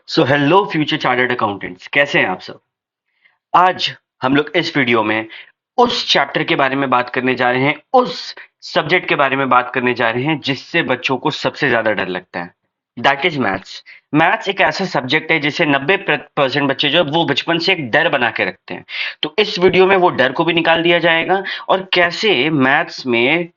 So hello future chartered accountants, कैसे हैं आप सब। आज हम लोग इस वीडियो में उस चैप्टर के बारे में बात करने जा रहे हैं, उस सब्जेक्ट के बारे में बात करने जा रहे हैं जिससे बच्चों को सबसे ज्यादा डर लगता है। That is maths. मैथ्स एक ऐसा सब्जेक्ट है जिसे 90% बच्चे जो है वो बचपन से एक डर बना के रखते हैं। तो इस वीडियो में वो डर को भी निकाल दिया जाएगा और कैसे मैथ्स में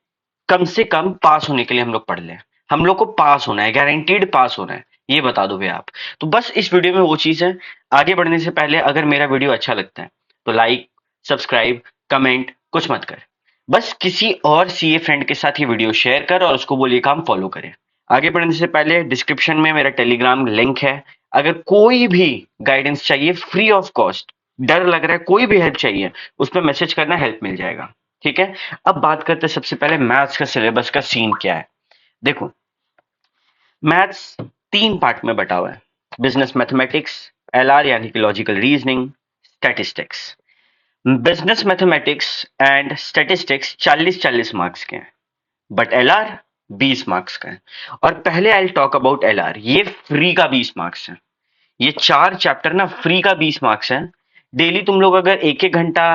कम से कम पास होने के लिए हम लोग पढ़ लें। हम लोग को पास होना है, गारंटीड पास होना है, ये बता दो भैया आप। तो बस इस वीडियो में वो चीज है। आगे बढ़ने से पहले अगर मेरा वीडियो अच्छा लगता है तो लाइक, सब्सक्राइब, कमेंट कुछ मत कर। बस किसी और सीए फ्रेंड के साथ ये वीडियो शेयर कर और उसको बोलिए काम फॉलो करें। आगे बढ़ने से पहले डिस्क्रिप्शन में मेरा टेलीग्राम लिंक है। अगर कोई भी गाइडेंस चाहिए फ्री ऑफ कॉस्ट, डर लग रहा है, कोई भी हेल्प चाहिए, उसमें मैसेज करना, हेल्प मिल जाएगा। ठीक है। अब बात करते हैं सबसे पहले मैथ्स का सिलेबस का सीन क्या है। देखो, मैथ्स 3 पार्ट में बटा हुआ है। बिजनेस मैथमेटिक्स, एलआर यानी कि logical reasoning, statistics. Business mathematics and statistics 40-40 marks के हैं, बट एलआर 20 मार्क्स का है। और पहले आई टॉक अबाउट एलआर, ये फ्री का 20 मार्क्स है। ये 4 चैप्टर ना फ्री का 20 मार्क्स है। डेली तुम लोग अगर 1-1 घंटा,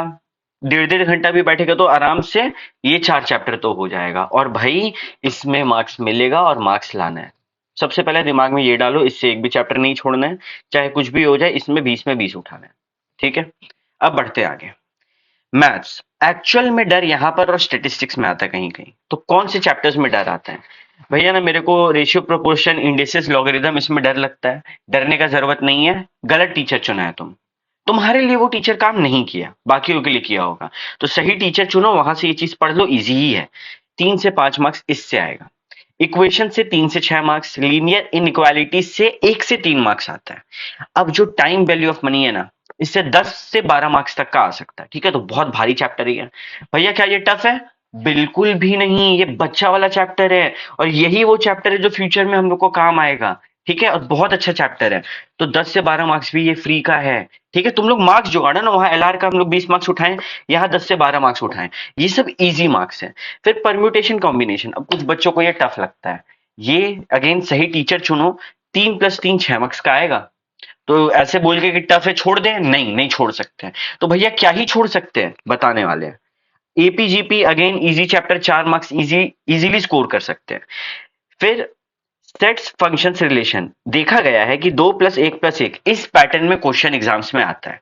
1.5-1.5 घंटा भी बैठेगा तो आराम से ये 4 चैप्टर तो हो जाएगा। और भाई इसमें मार्क्स मिलेगा और मार्क्स लाना है। सबसे पहले दिमाग में ये डालो, इससे एक भी चैप्टर नहीं छोड़ना है, चाहे कुछ भी हो जाए, इसमें 20 में 20 उठाना है। ठीक है। अब बढ़ते आगे। मैथ्स एक्चुअल में डर यहां पर और स्टेटिस्टिक्स में आता है कहीं कहीं। तो कौन से चैप्टर्स में डर आता है भैया? ना मेरे को रेशियो, प्रोपोर्शन, इंडिसेस, लॉगरिथम, इसमें डर लगता है। डरने का जरूरत नहीं है, गलत टीचर चुना है तुम। तुम्हारे लिए वो टीचर काम नहीं किया, बाकियों के लिए किया होगा। तो सही टीचर चुनो, वहां से ये चीज पढ़ लो, इजी ही है। 3 से 5 मार्क्स इससे आएगा। इक्वेशन से 3 से 6 मार्क्स, लीनियर इनइक्वालिटी से 1 से 3 मार्क्स आता है। अब जो टाइम वैल्यू ऑफ मनी है ना, इससे 10 से 12 मार्क्स तक का आ सकता है। ठीक है। तो बहुत भारी चैप्टर ही है। भैया क्या ये टफ है? बिल्कुल भी नहीं, ये बच्चा वाला चैप्टर है। और यही वो चैप्टर है जो फ्यूचर में हम लोग को काम आएगा। ठीक है। और बहुत अच्छा चैप्टर है। तो 10 से 12 मार्क्स भी ये फ्री का है। ठीक है। तुम लोग मार्क्स जुगाड़ो ना, वहां एलआर का हम लोग 20 मार्क्स उठाएं, यहाँ 10 से 12 मार्क्स उठाएं। ये सब इजी मार्क्स है। फिर परम्यूटेशन कॉम्बिनेशन, अब कुछ बच्चों को ये टफ लगता है। ये अगेन सही टीचर चुनो। 3 + 3 6 मार्क्स का आएगा। तो ऐसे बोल के कि टफ है छोड़ दें, नहीं नहीं छोड़ सकते हैं। तो भैया क्या ही छोड़ सकते हैं, बताने वाले हैं। AP GP again easy chapter, 4 marks easily score कर सकते हैं। फिर सेट्स फंक्शंस रिलेशन, देखा गया है कि 2+1+1 इस पैटर्न में क्वेश्चन एग्जाम्स में आता है।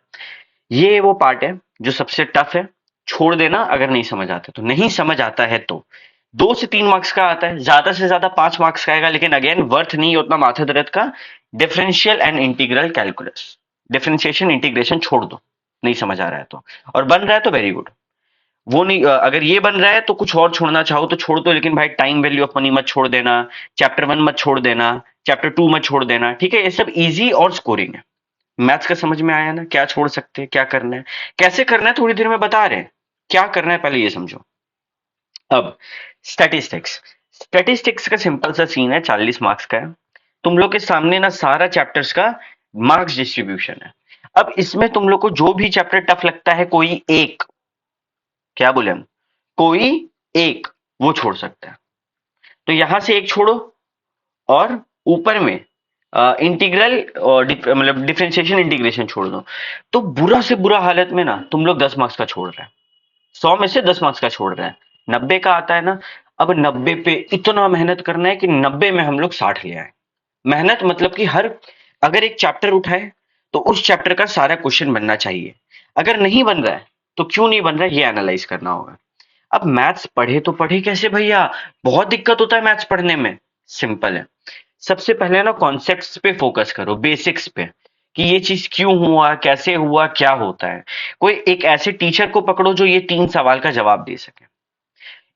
ये वो पार्ट है जो सबसे टफ है। छोड़ देना अगर नहीं समझ आता। तो नहीं समझ आता है तो 2 से 3 मार्क्स का आता है, ज्यादा से ज्यादा 5 मार्क्स का आएगा, लेकिन अगेन वर्थ नहीं उतना माथा दर्द का। Differential and integral calculus, differentiation integration छोड़ दो, नहीं समझ आ रहा है तो। और बन रहा है तो वेरी गुड। वो नहीं, अगर ये बन रहा है तो कुछ और छोड़ना चाहो तो छोड़ दो, लेकिन भाई टाइम वैल्यू ऑफ मनी मत छोड़ देना, चैप्टर 1 मत छोड़ देना, चैप्टर 2 मत छोड़ देना। ठीक है। ये सब इजी और स्कोरिंग है। मैथ्स का समझ में आया ना, क्या छोड़ सकते हैं, क्या करना है, कैसे करना है, थोड़ी देर में बता रहे हैं। क्या करना है पहले ये समझो। अब स्टैटिस्टिक्स। स्टैटिस्टिक्स का सिंपल सा सीन है, 40 मार्क्स का है। तुम लोग के सामने ना सारा चैप्टर्स का मार्क्स डिस्ट्रीब्यूशन है। अब इसमें तुम लोग को जो भी चैप्टर टफ लगता है, कोई एक, क्या बोले हम, कोई एक वो छोड़ सकता है। तो यहां से एक छोड़ो और ऊपर में इंटीग्रल और मतलब डिफरेंशिएशन इंटीग्रेशन छोड़ दो। तो बुरा से बुरा हालत में ना तुम लोग 10 मार्क्स का छोड़ रहे हैं। 100 में से 10 मार्क्स का छोड़ रहे हैं। 90 का आता है ना। अब 90 पे इतना मेहनत करना है कि 90 में हम लोग 60 ले आए। मेहनत मतलब कि हर, अगर एक चैप्टर उठाए तो उस चैप्टर का सारा क्वेश्चन बनना चाहिए। अगर नहीं बन रहा है तो क्यों नहीं बन रहा है, ये एनालाइज करना होगा। अब मैथ्स पढ़े तो पढ़े कैसे भैया? बहुत दिक्कत होता है मैथ्स पढ़ने में। सिंपल है। सबसे पहले ना कॉन्सेप्ट्स पे फोकस करो, बेसिक्स पे, कि ये चीज क्यों हुआ, कैसे हुआ, क्या होता है। कोई एक ऐसे टीचर को पकड़ो जो ये 3 सवाल का जवाब दे सके।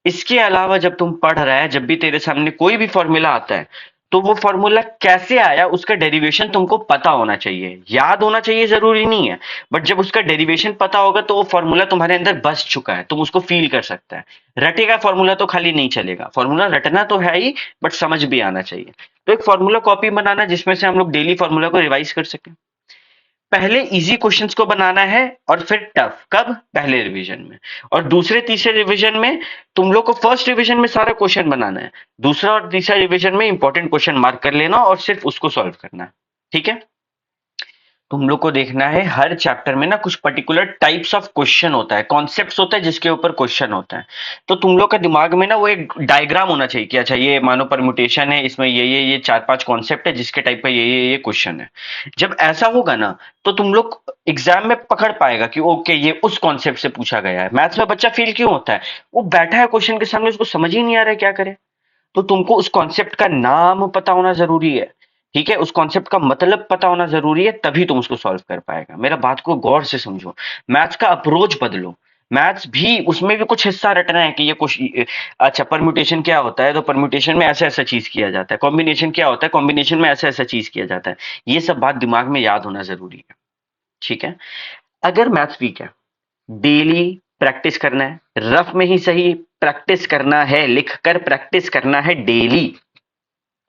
इसके अलावा जब तुम पढ़ रहा है, जब भी तेरे सामने कोई भी फॉर्मूला आता है, तो वो फॉर्मूला कैसे आया उसका डेरिवेशन तुमको पता होना चाहिए। याद होना चाहिए जरूरी नहीं है, बट जब उसका डेरिवेशन पता होगा तो वो फॉर्मूला तुम्हारे अंदर बस चुका है, तुम उसको फील कर सकता है। रटेगा फॉर्मूला तो खाली नहीं चलेगा, फॉर्मूला रटना तो है ही, बट समझ भी आना चाहिए। तो एक फॉर्मूला कॉपी बनाना जिसमें से हम लोग डेली फॉर्मूला को रिवाइज कर सकें। पहले इजी क्वेश्चंस को बनाना है और फिर टफ कब? पहले रिवीजन में। और दूसरे तीसरे रिवीजन में तुम लोग को फर्स्ट रिवीजन में सारा क्वेश्चन बनाना है, दूसरा और तीसरा रिवीजन में इंपॉर्टेंट क्वेश्चन मार्क कर लेना और सिर्फ उसको सॉल्व करना है। ठीक है। तुम लोग को देखना है हर चैप्टर में ना कुछ पर्टिकुलर टाइप्स ऑफ क्वेश्चन होता है, कॉन्सेप्ट्स होता है जिसके ऊपर क्वेश्चन होता है। तो तुम लोग का दिमाग में ना वो एक डायग्राम होना चाहिए कि अच्छा ये मानो परम्यूटेशन है, इसमें ये चार पांच कॉन्सेप्ट है, जिसके टाइप का ये क्वेश्चन है। जब ऐसा होगा ना तो तुम लोग एग्जाम में पकड़ पाएगा कि ओके ये उस कॉन्सेप्ट से पूछा गया है। मैथ्स में बच्चा फेल क्यों होता है? वो बैठा है क्वेश्चन के सामने, उसको समझ ही नहीं आ रहा है क्या करे। तो तुमको उस कॉन्सेप्ट का नाम पता होना जरूरी है, ठीक है, उस कॉन्सेप्ट का मतलब पता होना जरूरी है, तभी तुम उसको सॉल्व कर पाएगा। मेरा बात को गौर से समझो, मैथ्स का अप्रोच बदलो। मैथ्स भी उसमें भी कुछ हिस्सा रटना है कि ये कुछ अच्छा परम्यूटेशन क्या होता है, तो परम्यूटेशन में ऐसा ऐसा चीज किया जाता है, कॉम्बिनेशन क्या होता है, कॉम्बिनेशन में ऐसा ऐसा चीज किया जाता है। ये सब बात दिमाग में याद होना जरूरी है, ठीक है। अगर मैथ्स वीक है, डेली प्रैक्टिस करना है, रफ में ही सही प्रैक्टिस करना है, लिख कर प्रैक्टिस करना है डेली,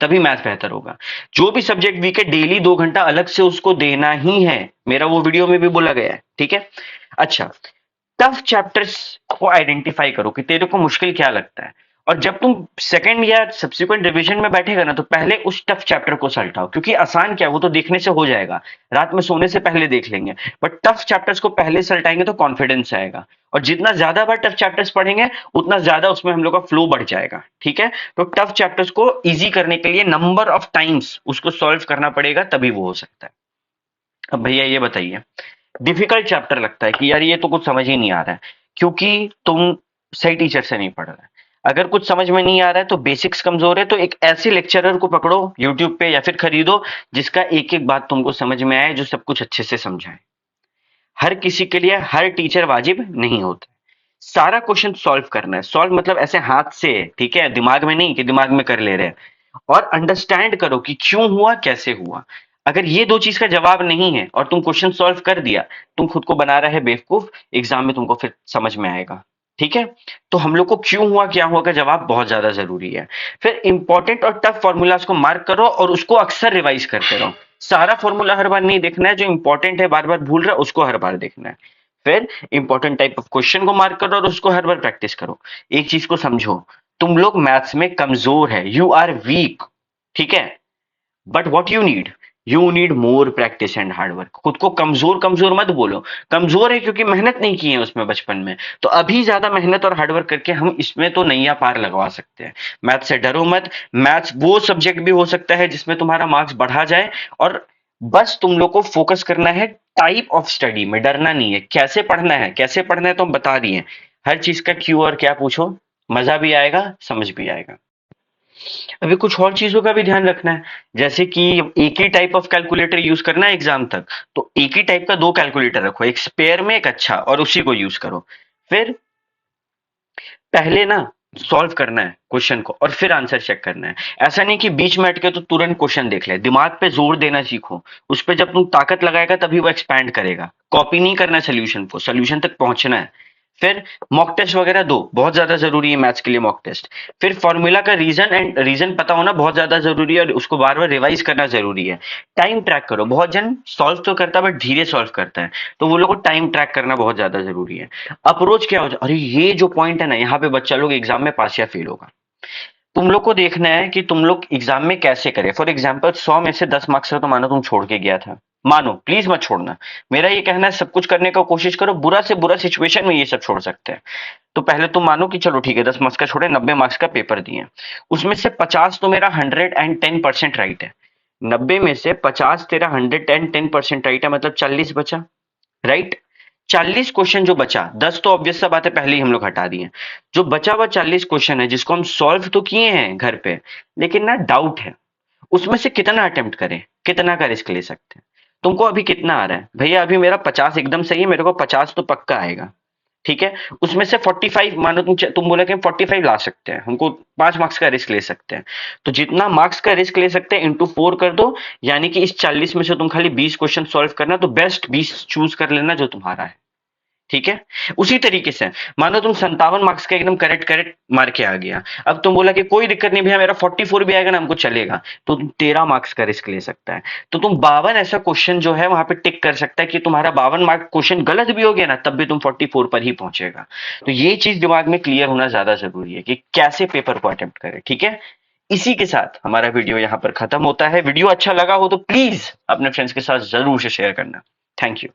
तभी मैथ बेहतर होगा। जो भी सब्जेक्ट वीक है डेली 2 घंटा अलग से उसको देना ही है, मेरा वो वीडियो में भी बोला गया है, ठीक है। अच्छा, टफ चैप्टर्स को आइडेंटिफाई करो कि तेरे को मुश्किल क्या लगता है, और जब तुम सेकंड या सब्सिक्वेंट रिवीजन में बैठेगा ना तो पहले उस टफ चैप्टर को सल्टाओ, क्योंकि आसान क्या है वो तो देखने से हो जाएगा, रात में सोने से पहले देख लेंगे। बट टफ चैप्टर्स को पहले सल्टाएंगे तो कॉन्फिडेंस आएगा, और जितना ज्यादा बार टफ चैप्टर्स पढ़ेंगे उतना ज्यादा उसमें हम लोग का फ्लो बढ़ जाएगा, ठीक है। तो टफ चैप्टर्स को इजी करने के लिए नंबर ऑफ टाइम्स उसको सॉल्व करना पड़ेगा, तभी वो हो सकता है। अब भैया ये बताइए, डिफिकल्ट चैप्टर लगता है कि यार ये तो कुछ समझ ही नहीं आ रहा है, क्योंकि तुम सही टीचर से नहीं पढ़ रहे। अगर कुछ समझ में नहीं आ रहा है तो बेसिक्स कमजोर है, तो एक ऐसे लेक्चरर को पकड़ो यूट्यूब पे या फिर खरीदो जिसका एक एक बात तुमको समझ में आए, जो सब कुछ अच्छे से समझाए। हर किसी के लिए हर टीचर वाजिब नहीं होता। सारा क्वेश्चन सॉल्व करना है, सॉल्व मतलब ऐसे हाथ से, ठीक है, दिमाग में नहीं कि दिमाग में कर ले रहे हैं। और अंडरस्टैंड करो कि क्यों हुआ, कैसे हुआ। अगर ये दो चीज का जवाब नहीं है और तुम क्वेश्चन सॉल्व कर दिया, तुम खुद को बना रहे बेवकूफ, एग्जाम में तुमको फिर समझ में आएगा, ठीक है। तो हम लोग को क्यों हुआ क्या हुआ का जवाब बहुत ज्यादा जरूरी है। फिर इंपॉर्टेंट और टफ फॉर्मूलाज को मार्क करो और उसको अक्सर रिवाइज करते रहो। सारा फॉर्मूला हर बार नहीं देखना है, जो इंपॉर्टेंट है बार बार भूल रहा है उसको हर बार देखना है। फिर इंपॉर्टेंट टाइप ऑफ क्वेश्चन को मार्क करो और उसको हर बार प्रैक्टिस करो। एक चीज को समझो, तुम लोग मैथ्स में कमजोर है, यू आर वीक, ठीक है। But what you need more practice and hard work. खुद को कमजोर कमजोर मत बोलो, कमजोर है क्योंकि मेहनत नहीं की है उसमें बचपन में, तो अभी ज्यादा मेहनत और हार्डवर्क करके हम इसमें तो नैया पार लगवा सकते हैं। मैथ से डरो मत, मैथ्स वो सब्जेक्ट भी हो सकता है जिसमें तुम्हारा मार्क्स बढ़ा जाए, और बस तुम लोग को फोकस करना है टाइप ऑफ स्टडी में, डरना नहीं है। कैसे पढ़ना है, कैसे पढ़ना है तो हम बता दिए, हर चीज का क्यों और क्या पूछो, मजा भी आएगा, समझ भी आएगा। अभी कुछ और चीजों का भी ध्यान रखना है, जैसे कि एक ही टाइप ऑफ कैलकुलेटर यूज करना है एग्जाम तक, तो एक ही टाइप का दो कैलकुलेटर रखो, एक स्पेयर में एक अच्छा, और उसी को यूज करो। फिर पहले ना सॉल्व करना है क्वेश्चन को और फिर आंसर चेक करना है। ऐसा नहीं कि बीच में अटके तो तुरंत क्वेश्चन देख ले, दिमाग पे जोर देना सीखो। उस पर जब तुम ताकत लगाएगा तभी वो एक्सपैंड करेगा। कॉपी नहीं करना सोल्यूशन को, सोल्यूशन तक पहुंचना है। फिर मॉक टेस्ट वगैरह दो, बहुत ज्यादा जरूरी है मैथ्स के लिए मॉक टेस्ट। फिर फॉर्मूला का रीजन पता होना बहुत ज्यादा जरूरी है, और उसको बार बार रिवाइज करना जरूरी है। टाइम ट्रैक करो, बहुत जन सॉल्व तो करता है बट धीरे सॉल्व करता है, तो वो लोग को टाइम ट्रैक करना बहुत ज्यादा जरूरी है। अप्रोच क्या हो जाए, अरे ये जो पॉइंट है ना, यहाँ पे बच्चा लोग एग्जाम में पास या फेल होगा। तुम लोग को देखना है कि तुम लोग एग्जाम में कैसे करें। फॉर एग्जाम्पल 100 में से 10 मार्क्स है तो मानो तुम छोड़ के गया था, मानो, प्लीज मत छोड़ना। मेरा ये कहना है सब कुछ करने का कोशिश करो, बुरा से बुरा सिचुएशन में ये सब छोड़ सकते हैं। तो पहले तुम मानो कि चलो ठीक है 10 मार्क्स का छोड़े, 90 मार्क्स का पेपर दिए, उसमें से 50 तो मेरा 110% राइट है। 90 में से 50 तेरा 110% राइट है, मतलब 40 बचा, राइट। 40 क्वेश्चन जो बचा, 10 तो ऑब्वियस सा बात है पहले ही हम लोग हटा दिए। जो बचा हुआ 40 क्वेश्चन है जिसको हम सॉल्व तो किए हैं घर पे, लेकिन ना डाउट है उसमें से कितना अटेम्प्ट करें, कितना का रिस्क ले सकते हैं। तुमको अभी कितना आ रहा है भैया? अभी मेरा 50 एकदम सही है, मेरे को 50 तो पक्का आएगा, ठीक है। उसमें से 45 मानो तुम बोले कि 45 ला सकते हैं, हमको 5 मार्क्स का रिस्क ले सकते हैं। तो जितना मार्क्स का रिस्क ले सकते हैं इंटू 4 कर दो, यानी कि इस 40 में से तुम खाली 20 क्वेश्चन सॉल्व करना, तो बेस्ट 20 चूज कर लेना जो तुम्हारा है, ठीक है। उसी तरीके से मानो तुम 57 मार्क्स का एकदम करेक्ट करेक्ट मार के आ गया, अब तुम बोला कि कोई दिक्कत नहीं भैया मेरा 44 भी आएगा ना हमको चलेगा, तो तुम 13 मार्क्स का रिस्क ले सकता है। तो तुम 52 ऐसा क्वेश्चन जो है वहां पे टिक कर सकता है कि तुम्हारा 52 मार्क क्वेश्चन गलत भी हो गया ना तब भी तुम 44 पर ही पहुंचेगा। तो ये चीज दिमाग में क्लियर होना ज्यादा जरूरी है कि कैसे पेपर को अटेम्प्ट करें, ठीक है। इसी के साथ हमारा वीडियो यहाँ पर खत्म होता है। वीडियो अच्छा लगा हो तो प्लीज अपने फ्रेंड्स के साथ जरूर से शेयर करना। Thank you.